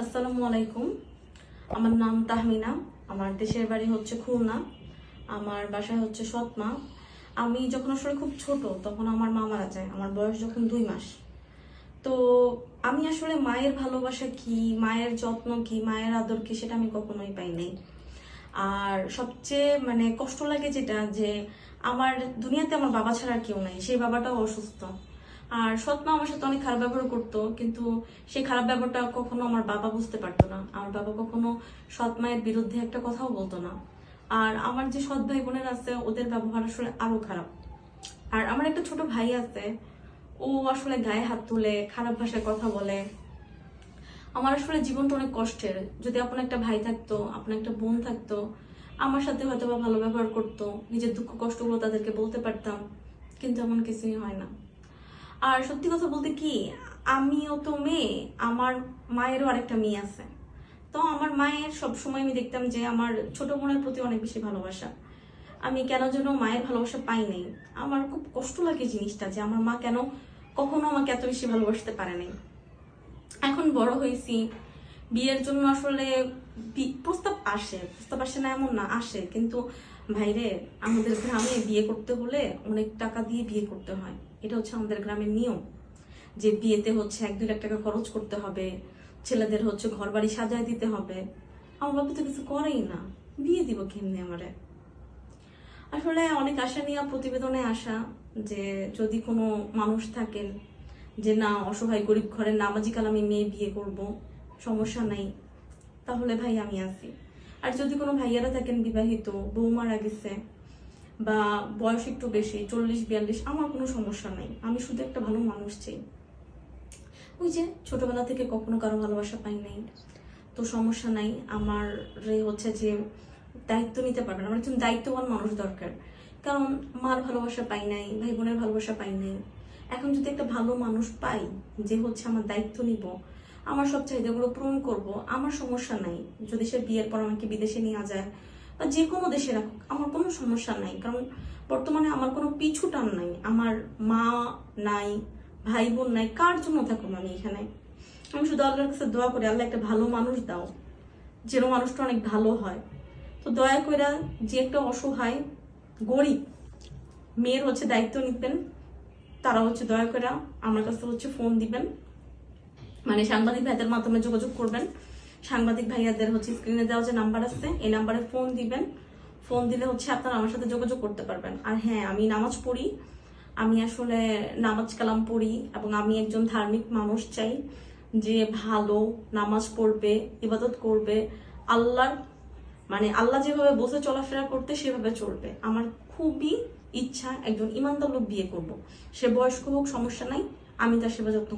আসসালামু আলাইকুম। আমার নাম তাহমিনা। আমার দেশের বাড়ি হচ্ছে খুলনা। আমার বাসায় হচ্ছে সৎমা। আমি যখন আসলে খুব ছোট তখন আমার মা মারা যায়, আমার বয়স যখন 2 মাস। তো আমি আসলে মায়ের ভালোবাসা কি, মায়ের যত্ন কি, মায়ের আদর কি, সেটা আমি কখনোই পাই নাই। আর সবচেয়ে কষ্ট লাগে যেটা, যে আমার দুনিয়াতে আমার বাবা ছাড়া আর কেউ নাই, সেই বাবাটাও অসুস্থ। আর সৎ মা আমার সাথে অনেক খারাপ ব্যবহার করতো, কিন্তু সেই খারাপ ব্যবহারটা কখনো আমার বাবা বুঝতে পারতো না। আমার বাবা কখনো সৎ মায়ের বিরুদ্ধে একটা কথাও বলতো না। আর আমার যে সৎ ভাই বোনের আছে, ওদের ব্যবহার আসলে আরো খারাপ। আর আমার একটা ছোট ভাই আছে, ও আসলে গায়ে হাত তুলে, খারাপ ভাষায় কথা বলে। আমার আসলে জীবনটা অনেক কষ্টের। যদি আপনার একটা ভাই থাকতো, আপনার একটা বোন থাকতো, আমার সাথে হয়তো বা ভালো ব্যবহার করতো, নিজের দুঃখ কষ্টগুলো তাদেরকে বলতে পারতাম, কিন্তু এমন কিছুই হয় না। আর সত্যি কথা বলতে কি, আমিও তো মেয়ে, আমার মায়েরও আরেকটা মেয়ে আছে। তো আমার মায়ের সবসময় আমি দেখতাম যে আমার ছোট বোনের প্রতি অনেক বেশি ভালোবাসা। আমি কেন যেন মায়ের ভালোবাসা পাই নাই। আমার খুব কষ্ট লাগে জিনিসটা, যে আমার মা কেন কখনো আমাকে এত বেশি ভালোবাসতে পারে নাই। এখন বড় হয়েছি, বিয়ের জন্য আসলে প্রস্তাব আসে না এমন না, আসে, কিন্তু ভাইরে, আমাদের গ্রামে বিয়ে করতে হলে অনেক টাকা দিয়ে বিয়ে করতে হয়। এটা হচ্ছে আমাদের গ্রামের নিয়ম, যে বিয়েতে হচ্ছে 1-2 লাখ টাকা খরচ করতে হবে, ছেলেদের হচ্ছে ঘর বাড়ি সাজায় দিতে হবে। আমার বাবা তো কিছু করেই না, বিয়ে দিব কেমনি আমারে? আসলে অনেক আশা নিয়ে প্রতিবেদনে আসা, যে যদি কোনো মানুষ থাকেন যে না, অসহায় গরিব ঘরের নামাজি কালামে মেয়ে বিয়ে করব, সমস্যা নাই, তাহলে ভাই আমি আছি। আর যদি কোনো ভাইয়ারা থাকেন বিবাহিত, বউ মারা গেছে, বা বয়স একটু বেশি, 40-42, আমার কোনো সমস্যা নাই, আমি শুধু একটা ভালো মানুষ চাই। ওই যে ছোটবেলা থেকে কখনো কারো ভালোবাসা পাই নাই, তো সমস্যা নাই। আমার হচ্ছে যে দায়িত্ব নিতে পারবেন, আমার একজন দায়িত্ববান মানুষ দরকার। কারণ মার ভালোবাসা পাই নাই, ভাই বোনের ভালোবাসা পাই নাই। এখন যদি একটা ভালো মানুষ পাই, যে হচ্ছে আমার দায়িত্ব নিব, আমার সব চাহিদাগুলো পূরণ করব, আমার সমস্যা নাই। যদি সে বিয়ের পর আমাকে বিদেশে নিয়ে যায় বা যে কোনো দেশে রাখুক, আমার কোনো সমস্যা নাই। কারণ বর্তমানে আমার কোনো পিছু টান নাই, আমার মা নাই, ভাই বোন নাই, কার জন্য থাকুন আমি এখানে? আমি শুধু আল্লাহর কাছে দোয়া করি, আল্লাহ একটা ভালো মানুষ দাও, যেন মানুষটা অনেক ভালো হয়। তো দয়া করে, যে একটা অসহায় গরিব মেয়ের হচ্ছে দায়িত্ব নিতেন, তারা হচ্ছে দয়া করে আমার কাছে হচ্ছে ফোন দিবেন, সাংবাদিক ভাইদের মাধ্যমে যোগাযোগ করবেন। সাংবাদিক ভাইয়াদের হচ্ছে স্ক্রিনে দেওয়া যে নাম্বার আছে, এই নাম্বারে ফোন দিবেন। ফোন দিলে হচ্ছে আপনারা আমার সাথে যোগাযোগ করতে পারবেন। আর হ্যাঁ, আমি নামাজ পড়ি, আমি আসলে নামাজ কালাম পড়ি, এবং আমি একজন ধার্মিক মানুষ চাই, যে ভালো নামাজ পড়বে, ইবাদত করবে, আল্লাহর আল্লাহ যেভাবে বসে চলাফেরা করতে সেভাবে চলবে। আমার খুবই ইচ্ছা একজন ইমানদার লোক বিয়ে করব। সে বয়স্ক হোক, সমস্যা নাই, আমি তার সেবা যত্ন